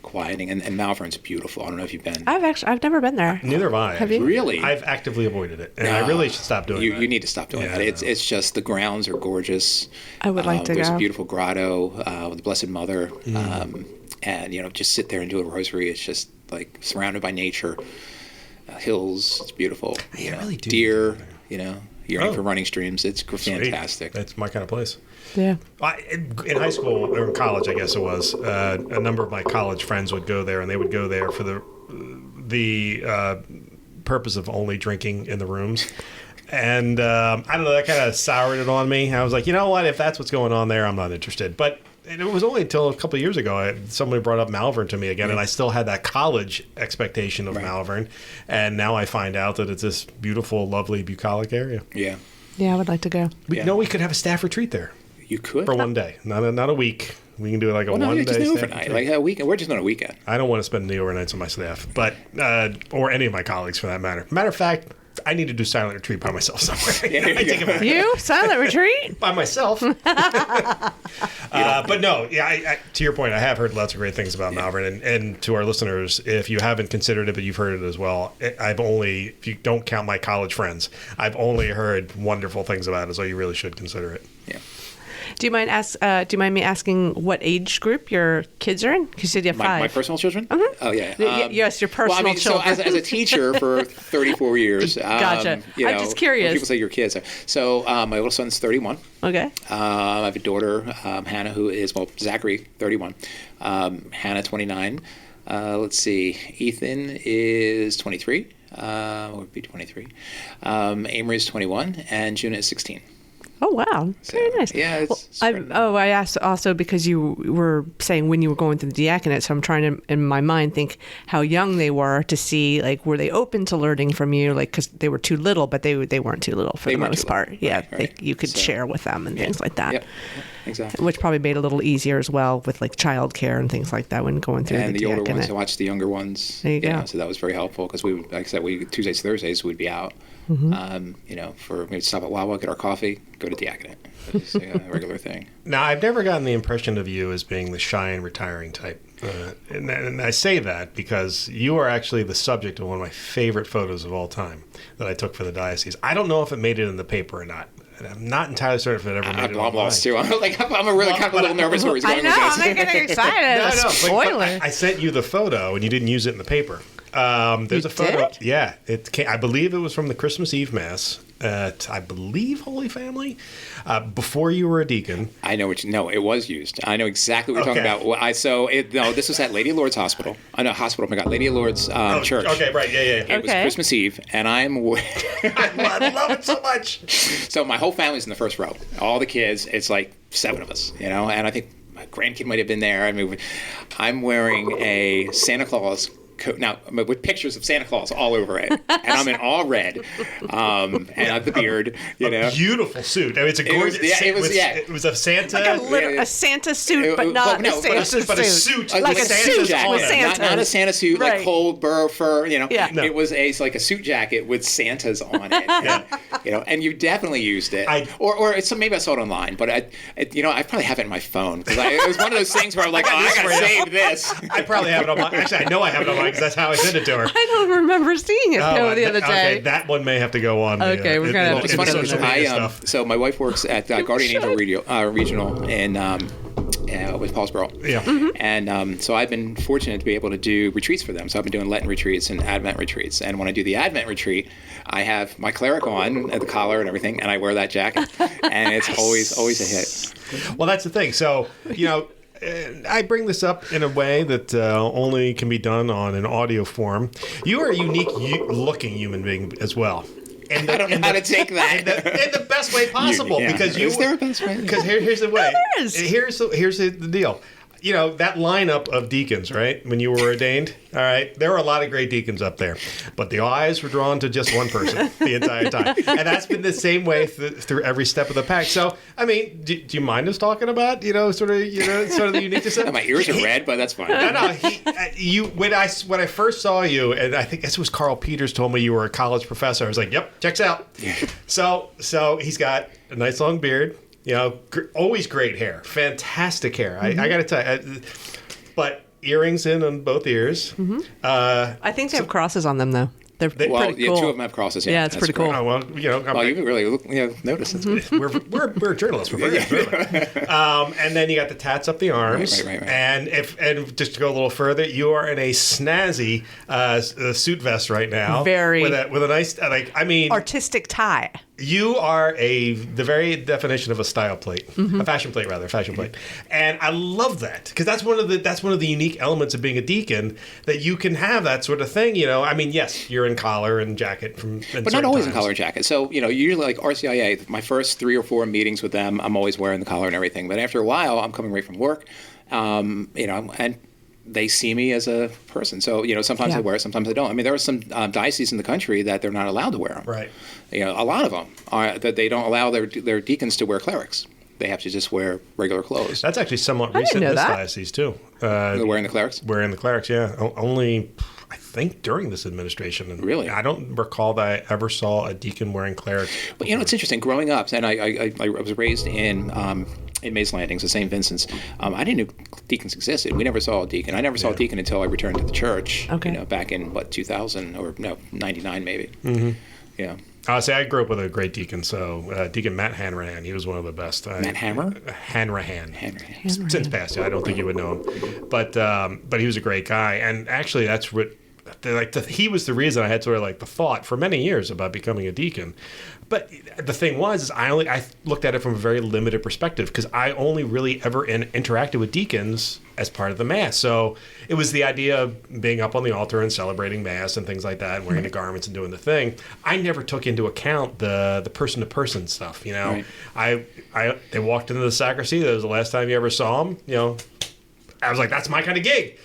D: quieting, and Malvern's beautiful. I don't know if you've been.
B: I've never been there.
C: Neither have I.
B: Have you?
D: Really?
C: I've actively avoided it, and I really should stop doing that.
D: You need to stop doing that. It's just the grounds are gorgeous.
B: I would like to
D: There's
B: go.
D: a beautiful grotto with the Blessed Mother, and just sit there and do a rosary. It's just like surrounded by nature, hills. It's beautiful.
C: I really do.
D: Deer. Yearning for running streams. It's fantastic.
C: That's my kind of place.
B: Yeah.
C: In high school or in college, I guess it was, a number of my college friends would go there, and they would go there for the purpose of only drinking in the rooms. And I don't know, that kind of soured it on me. I was like, you know what? If that's what's going on there, I'm not interested. But it was only until a couple of years ago somebody brought up Malvern to me again, and I still had that college expectation of Malvern. And now I find out that it's this beautiful, lovely, bucolic area.
D: Yeah.
B: Yeah, I would like to go.
C: We could have a staff retreat there.
D: You could.
C: For one day, not a week. We can do it like a
D: Well, no,
C: 1 day.
D: just an
C: staff
D: overnight,
C: retreat.
D: like a weekend. We're just on a weekend.
C: I don't want to spend the overnights on my staff, but or any of my colleagues for that matter. Matter of fact, I need to do silent retreat by myself somewhere.
B: You silent retreat
C: By myself. But no, to your point, I have heard lots of great things about Malvern, and to our listeners, if you haven't considered it, but you've heard it as well, if you don't count my college friends, I've only heard wonderful things about it, so you really should consider it.
D: Yeah.
B: Do you mind me asking what age group your kids are in? Because you said you have 5.
D: My personal children?
B: Mm-hmm.
D: Oh, yeah.
B: Yes, your personal children.
D: So as a teacher for 34 years.
B: Gotcha. I'm just curious.
D: When people say your kids. So my little son's 31.
B: Okay.
D: I have a daughter, Hannah, who is, Zachary, 31. Hannah, 29. Let's see. Ethan is 23. Would be 23. Amory is 21. And Juna is 16.
B: Oh, wow. Very nice.
D: Yeah.
B: I asked also because you were saying when you were going through the diaconate, so I'm trying to, in my mind, think how young they were to see, like, were they open to learning from you? Like, because they were too little, but they weren't too little for the most part. Yeah,
D: right.
B: you could share with them and things like that.
D: Yep. Exactly.
B: Which probably made it a little easier as well with, like, childcare and things like that when going through
D: and
B: the
D: older
B: diaconate.
D: ones to watch the younger ones.
B: There you go.
D: So that was very helpful because we, like I said, Tuesdays, Thursdays we'd be out. For maybe stop at Wawa, get our coffee, go to Diaconate. It's a regular thing.
C: Now, I've never gotten the impression of you as being the shy and retiring type. And I say that because you are actually the subject of one of my favorite photos of all time that I took for the diocese. I don't know if it made it in the paper or not. And I'm not entirely certain if it ever made it
D: I'm lost too. I'm a really kind of a little nervous where he's going
B: I know,
D: with this.
B: I'm getting excited.
C: No,
B: Spoiler.
C: but I sent you the photo and you didn't use it in the paper. There's a photo.
B: Did?
C: Yeah, I believe it was from the Christmas Eve Mass at, I believe, Holy Family, before you were a deacon.
D: I know no, it was used. I know exactly what you're talking about. This was at Lady of Lourdes Hospital. I know hospital. Oh my God, Lady of Lourdes Church.
C: Okay, right, yeah.
D: It was Christmas Eve, and
C: I love it so much.
D: So my whole family's in the first row. All the kids. It's like 7 of us, and I think my grandkid might have been there. I mean, I'm wearing a Santa Claus coat now with pictures of Santa Claus all over it, and I'm in all red, and I have the beard.
C: A beautiful suit. I mean, it's a gorgeous. It was a Santa,
B: like a Santa suit, but not a Santa suit.
C: But a suit,
B: like a suit
D: jacket.
B: with Santa.
D: Not a Santa suit like cold burrow fur.
B: Yeah.
D: It was like a suit jacket with Santas on it. And you definitely used it. Maybe I saw it online, but I probably have it in my phone because it was one of those things where I'm like, I gotta save this.
C: I probably have it on my. Actually, I know I have it on my. Because that's how I sent it to her.
B: I don't remember seeing it the other day.
C: Okay, that one may have to go on.
B: Okay, we're gonna have to
D: put
B: social
D: media stuff. So my wife works at Guardian Angel Regional in with Paulsboro.
C: Yeah.
B: Mm-hmm.
D: And so I've been fortunate to be able to do retreats for them. So I've been doing Lenten retreats and Advent retreats. And when I do the Advent retreat, I have my cleric on, the collar and everything, and I wear that jacket, and it's always a hit.
C: Well, that's the thing. So I bring this up in a way that only can be done on an audio form. You are a unique looking human being as well.
D: And I don't know how to take that.
C: In the best way possible. Because
D: is there a best way?
C: Because here's the way.
B: There is.
C: Here's the deal. That lineup of deacons, right? When you were ordained, all right, there were a lot of great deacons up there, but the eyes were drawn to just one person the entire time, and that's been the same way through every step of the pack. So, I mean, do you mind us talking about sort of the uniqueness?
D: My ears are red, but that's fine.
C: No. When I first saw you, and I think this was Carl Peters told me you were a college professor. I was like, yep, checks out.
D: Yeah.
C: So he's got a nice long beard. Always great hair, fantastic hair.
B: Mm-hmm.
C: I got to tell you, but earrings on both ears.
B: Mm-hmm. I think they have crosses on them though. They're pretty cool.
D: 2 of them have crosses.
B: Yeah, it's pretty cool.
C: Oh, well,
D: you really notice it.
C: Mm-hmm. We're journalists. We're very observant. And then you got the tats up the arms.
D: Right.
C: And just to go a little further, you are in a snazzy suit vest right now.
B: Very
C: with a nice
B: artistic tie.
C: You are the very definition of a style plate,
B: Mm-hmm.
C: a fashion plate, and I love that because that's one of the unique elements of being a deacon, that you can have that sort of thing. I mean, yes, you're in collar and jacket
D: but not always in collar and jacket. So usually like RCIA, my first 3 or 4 meetings with them, I'm always wearing the collar and everything. But after a while, I'm coming right from work, and they see me as a person. So, sometimes I wear it, sometimes I don't. I mean, there are some dioceses in the country that they're not allowed to wear them.
C: Right.
D: A lot of them are that they don't allow their deacons to wear clerics. They have to just wear regular clothes.
C: That's actually somewhat recent in this diocese, too.
D: They're wearing the clerics?
C: Wearing the clerics, yeah. Only, I think, during this administration. And
D: really?
C: I don't recall that I ever saw a deacon wearing clerics.
D: But, it's interesting. Growing up, and I was raised in Mays Landings at St. Vincent's. I didn't know deacons existed. We never saw a deacon. I never saw a deacon until I returned to the church.
B: Okay.
D: Back in 2000 or 99 maybe.
C: Mm-hmm.
D: Yeah.
C: I grew up with a great deacon. So Deacon Matt Hanrahan, he was one of the best.
D: Matt Hammer?
C: Hanrahan. Since passed, I don't think you would know him, but he was a great guy, and actually that's what. He was the reason I had sort of like the thought for many years about becoming a deacon. But the thing was, I looked at it from a very limited perspective because I only really ever interacted with deacons as part of the Mass. So it was the idea of being up on the altar and celebrating Mass and things like that, and wearing the garments and doing the thing. I never took into account the person-to-person stuff. Right. They walked into the sacristy. That was the last time you ever saw them. I was like, that's my kind of gig.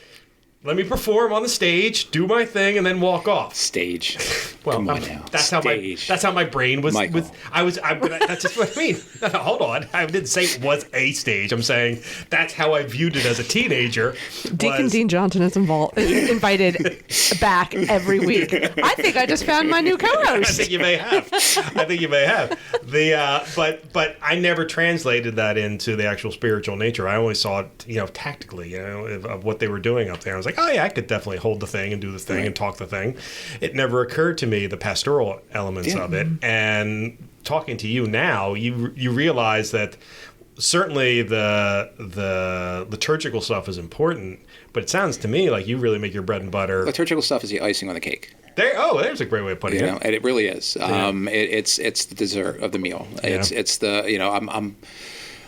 C: Let me perform on the stage, do my thing, and then walk off.
D: Stage.
C: Well,
D: Come on now.
C: that's
D: Stage.
C: how my brain was.
D: Michael.
C: That's just what I mean. No, hold on. I didn't say it was a stage. I'm saying that's how I viewed it as a teenager.
B: Deacon Dean Johnson is invited back every week. I think I just found my new co-host.
C: I think you may have. But I never translated that into the actual spiritual nature. I always saw it, tactically, of what they were doing up there. I was like, oh yeah, I could definitely hold the thing and do the thing and talk the thing. It never occurred to me the pastoral elements of it. And talking to you now, you realize that certainly the liturgical stuff is important, but it sounds to me like you really make your bread and butter.
D: Liturgical stuff is the icing on the cake.
C: There's a great way of putting it.
D: And it really is. It's the dessert of the meal. It's the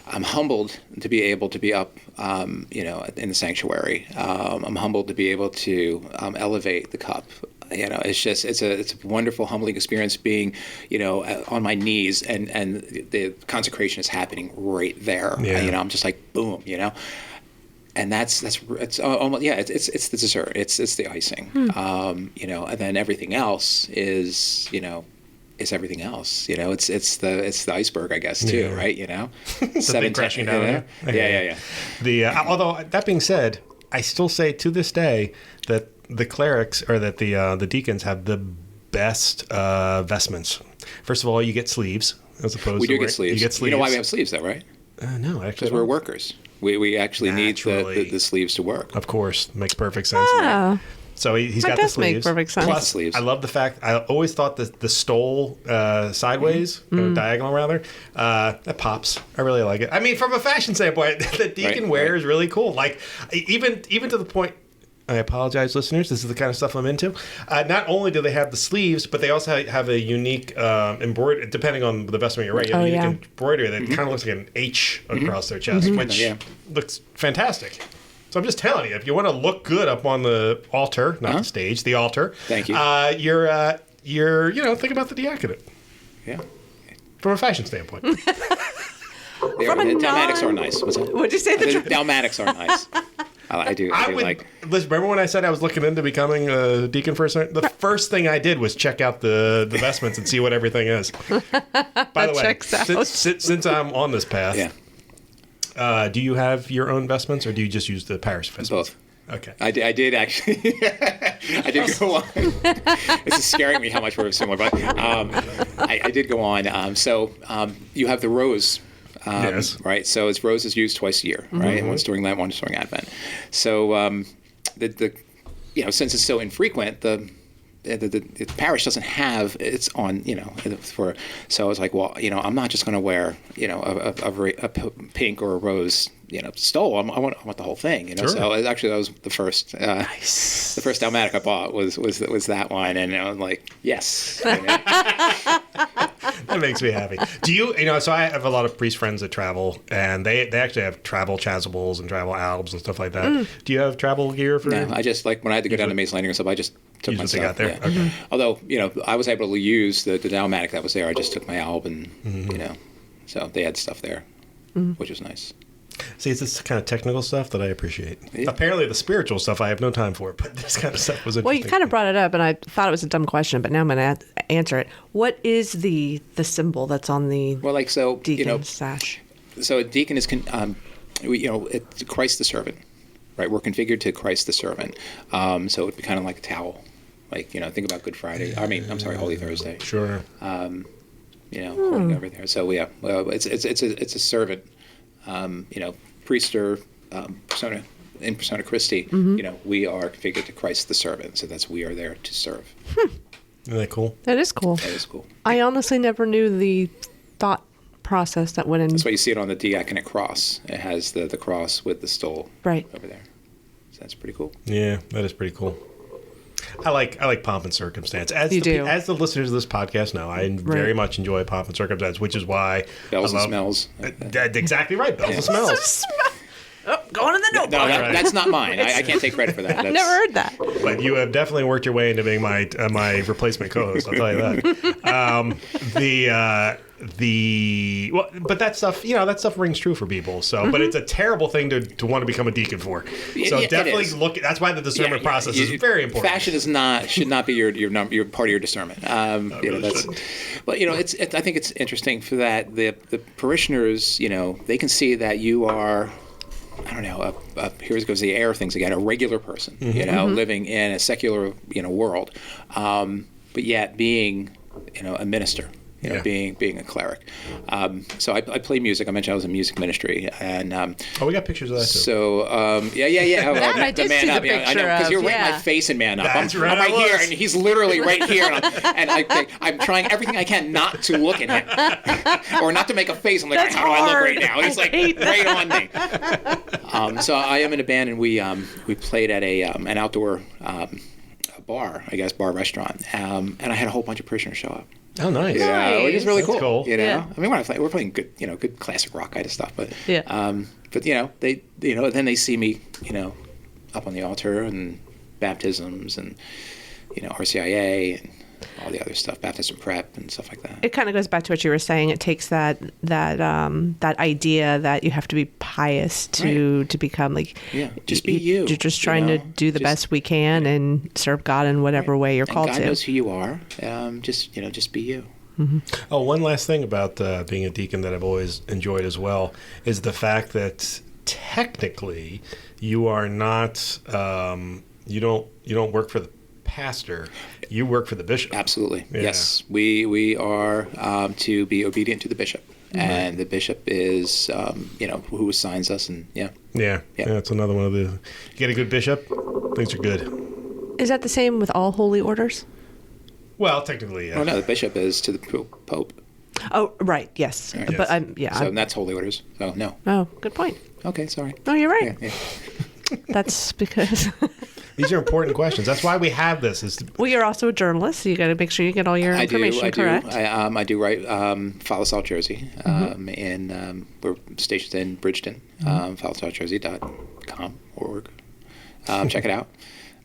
D: I'm humbled to be able to be up, in the sanctuary. I'm humbled to be able to elevate the cup. It's a wonderful, humbling experience being, on my knees and the consecration is happening right there.
C: Yeah.
D: I'm just like, boom, And it's almost it's the dessert. It's the icing. And then everything else is everything else. It's the iceberg, I guess, too, right?
C: The big crashing down there.
D: Yeah.
C: Although that being said, I still say to this day that the clerics or that the deacons have the best vestments. First of all, you get sleeves as opposed.
D: We
C: to
D: do get sleeves.
C: You get sleeves.
D: You know why we have sleeves, though, right?
C: No, actually,
D: because we're workers. We actually need the sleeves to work.
C: Of course, makes perfect sense.
B: Oh.
C: So he's got
B: That
C: the sleeves.
B: does make perfect sense.
C: Plus,
D: sleeves.
C: I love the fact I always thought the stole sideways, or diagonal rather, that pops. I really like it. I mean, from a fashion standpoint, the deacon wear is really cool. Like even to the point. I apologize, listeners. This is the kind of stuff I'm into. Not only do they have the sleeves, but they also have a unique embroidery, depending on the vestment you're right. You have a unique embroidery that kind of looks like an H across their chest, which looks fantastic. So I'm just telling you, if you want to look good up on the altar, not the stage, the altar.
D: Thank you.
C: You're think about the diaconate.
D: Yeah.
C: From a fashion standpoint.
D: The Dalmatics are nice. What's that?
B: What'd you say?
D: The Dalmatics are nice. I do like.
C: Listen, remember when I said I was looking into becoming a deacon for a second? The first thing I did was check out the vestments and see what everything is. By the way, since I'm on this path, do you have your own vestments or do you just use the parish vestments?
D: Both.
C: Okay.
D: I did actually. I did go on. This is scaring me how much we're similar, but I did go on. So you have the rose.
C: Yes.
D: Right. So rose is used twice a year, right? And one's during Lent, one's during Advent. So since it's so infrequent, the parish doesn't have its on, so I was like, well, I'm not just going to wear, a pink or a rose, stole. I want the whole thing,
C: Sure.
D: So that was the first, the first Dalmatic I bought was that one. And I was like, yes.
C: That makes me happy. Do you, so I have a lot of priest friends that travel, and they actually have travel chasubles and travel albs and stuff like that. Do you have travel gear for?
D: No, I just when I had to go down to Mace Landing or something, I just took my stuff.
C: Got there.
D: Yeah.
C: Okay.
D: Although, I was able to use the Dalmatic that was there. I just took my alb and, so they had stuff there, which was nice.
C: See, it's this kind of technical stuff that I appreciate.
D: Yeah.
C: Apparently, the spiritual stuff I have no time for, but this kind of stuff was interesting.
B: Well, you kind of brought it up, and I thought it was a dumb question, but now I'm going to answer it. What is the symbol that's on the deacon sash?
D: So a deacon is, it's Christ the servant, right? We're configured to Christ the servant. So it would be kind of like a towel. Like, think about Good Friday. Holy Thursday.
C: Sure.
D: Holding over there. So, it's a servant. Priest or persona in persona Christi, we are configured to Christ the servant. So we are there to serve.
C: Isn't that cool?
B: That is cool.
D: That is cool.
B: I honestly never knew the thought process that went in.
D: That's why you see it on the diaconate cross. It has the cross with the stole over there. So that's pretty cool.
C: Yeah, that is pretty cool. I like pomp and circumstance. As the listeners of this podcast know, I very much enjoy pomp and circumstance, which is why
D: bells and smells.
C: That's exactly right. Bells and smells.
B: Going in the notebook.
D: No, that's not mine. I can't take credit for that.
B: I've never heard that.
C: But you have definitely worked your way into being my replacement co-host. I'll tell you that. but that stuff, that stuff rings true for people. So, but it's a terrible thing to want to become a deacon for. So definitely look. That's why the discernment process is very important.
D: Fashion should not be your part of your discernment. But I think it's interesting for that the parishioners, they can see that you are. I don't know. Here goes the air things again. A regular person, living in a secular, world, but yet being, a minister. Being a cleric. So I play music. I mentioned I was in music ministry, and
C: we got pictures of that too.
D: So yeah.
B: I did see the picture
D: I know because you're right in my face in Man Up. I'm right here, and he's literally right here, and I'm trying everything I can not to look at him or not to make a face. I'm like,
B: That's
D: how do I look
B: hard.
D: right now? He's like right on me. So I am in a band, and we played at an outdoor bar, bar restaurant, and I had a whole bunch of parishioners show up.
C: Oh, nice!
D: Yeah, which is really
C: That's cool.
D: I mean, we're playing good, good classic rock kind of stuff, but they, then they see me, up on the altar and baptisms and RCIA and all the other stuff, baptism prep and stuff like that.
B: It kind of goes back to what you were saying. It takes that idea that you have to be pious to become
D: just be you.
B: You're just trying to do the best we can and serve God in whatever way you're called
D: God
B: to.
D: God knows who you are. Just be you.
C: Mm-hmm. Oh, one last thing about being a deacon that I've always enjoyed as well is the fact that technically you are not you don't work for the pastor, you work for the bishop.
D: Absolutely. Yeah. Yes, we are to be obedient to the bishop, and the bishop is who assigns us, and
C: that's another one of the. You get a good bishop, things are good.
B: Is that the same with all holy orders?
C: Well, technically, yeah.
D: Oh no, the bishop is to the Pope.
B: Oh, right. Yes,
C: yes.
B: But
D: So that's holy orders. Oh no.
B: Oh, good point.
D: Okay, sorry.
B: No, you're right.
D: Yeah.
B: That's because
C: these are important questions. That's why we have this.
B: Well, you're also a journalist, so you got to make sure you get all your information correct.
D: I do write Follow South Jersey, and we're stationed in Bridgeton. FollowSouthJersey.com or check it out.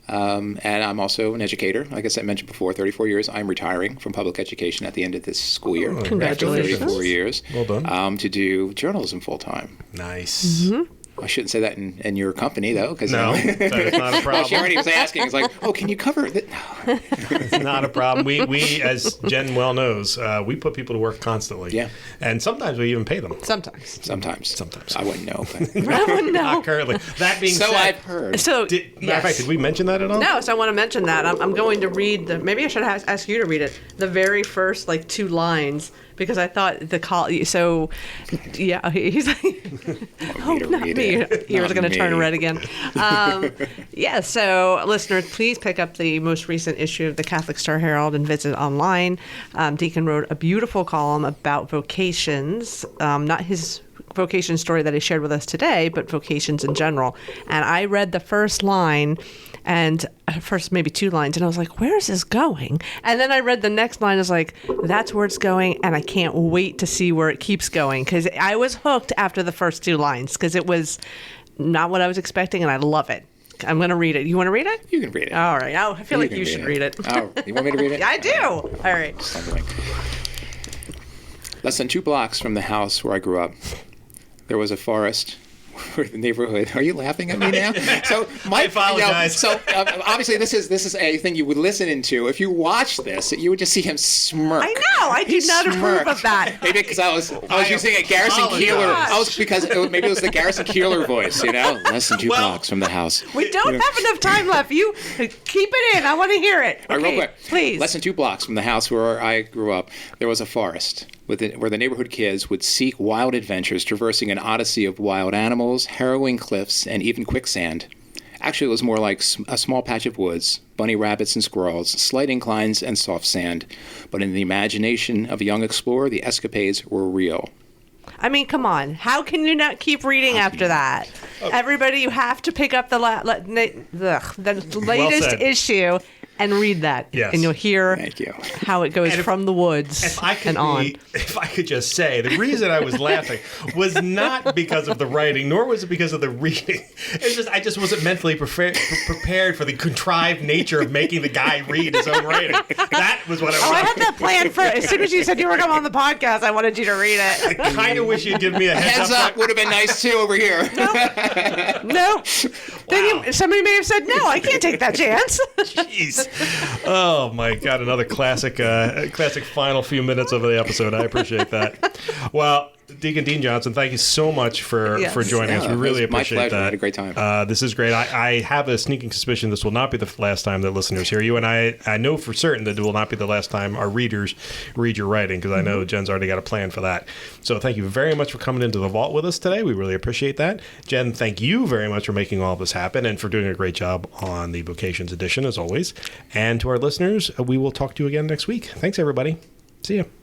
D: And I'm also an educator. Like I said, mentioned before, 34 years. I'm retiring from public education at the end of this school year.
B: Congratulations.
D: After 34 years.
C: Well done.
D: To do journalism full time.
C: Nice.
B: Mm-hmm.
D: I shouldn't say that in your company, though. Cause,
C: no, that is not a problem.
D: Well, she already was asking. It's like, can you cover it? No.
C: It's not a problem. We, as Jen well knows, we put people to work constantly.
D: Yeah.
C: And sometimes we even pay them.
D: Sometimes. I wouldn't know. But.
B: I wouldn't know.
C: Not currently. That being said.
D: So I've heard.
B: So,
C: matter of fact, did we mention that at all?
B: No, so I want to mention that. I'm going to read maybe I should ask you to read it. The very first, 2 lines. Because I thought the call, so yeah, he's like, not me. Ears are going to turn red again. So listeners, please pick up the most recent issue of the Catholic Star Herald and visit online. Deacon wrote a beautiful column about vocations, not his vocation story that he shared with us today, but vocations in general. And I read the first line, and first maybe 2 lines, and I was like, where is this going? And then I read the next line, I was like, that's where it's going, and I can't wait to see where it keeps going, because I was hooked after the first 2 lines, because it was not what I was expecting, and I love it. I'm going to read it. You want to read it?
D: You can read it.
B: All right. I feel like you should read it.
D: Oh, you want me to read it?
B: I do. All right.
D: Less than 2 blocks from the house where I grew up, there was a forest where the neighborhood. Are you laughing at me now? So
C: I apologize.
D: Obviously this is a thing you would listen into. If you watch this, you would just see him smirk.
B: I know. I did not approve of that.
D: Maybe because I was using a Garrison Keillor. Maybe it was the Garrison Keillor voice. Less than 2 blocks from the house.
B: We don't have enough time left. You keep it in. I want to hear it.
D: All right, real quick,
B: please.
D: Less than 2 blocks from the house where I grew up, there was a forest where the neighborhood kids would seek wild adventures, traversing an odyssey of wild animals, harrowing cliffs, and even quicksand. Actually, it was more like a small patch of woods, bunny rabbits and squirrels, slight inclines, and soft sand. But in the imagination of a young explorer, the escapades were real.
B: I mean, come on. How can you not keep reading after that? Everybody, you have to pick up the latest issue and read that.
C: Yes.
B: And you'll hear
D: Thank you.
B: how it goes from the woods
C: If I could
B: on.
C: if I could just say, the reason I was laughing was not because of the writing, nor was it because of the reading. It's just I just wasn't mentally prepared for the contrived nature of making the guy read his own writing. That was what I was.
B: Oh, I had that planned for as soon as you said you were coming on the podcast. I wanted you to read it.
C: I kind of wish you'd give me a
D: Heads up would have been nice too over here.
B: No. Then somebody may have said, no, I can't take that chance.
C: Jeez. Oh my God! Another classic final few minutes of the episode. I appreciate that. Well, Deacon Dean Johnson, thank you so much for joining us. We really appreciate
D: my pleasure.
C: that.
D: I had a great time.
C: This is great. I have a sneaking suspicion this will not be the last time that listeners hear you, and I know for certain that it will not be the last time our readers read your writing, because I know Jen's already got a plan for that. So thank you very much for coming into the vault with us today. We really appreciate that. Jen, thank you very much for making all of this happen and for doing a great job on the Vocations edition, as always. And to our listeners, we will talk to you again next week. Thanks, everybody. See you.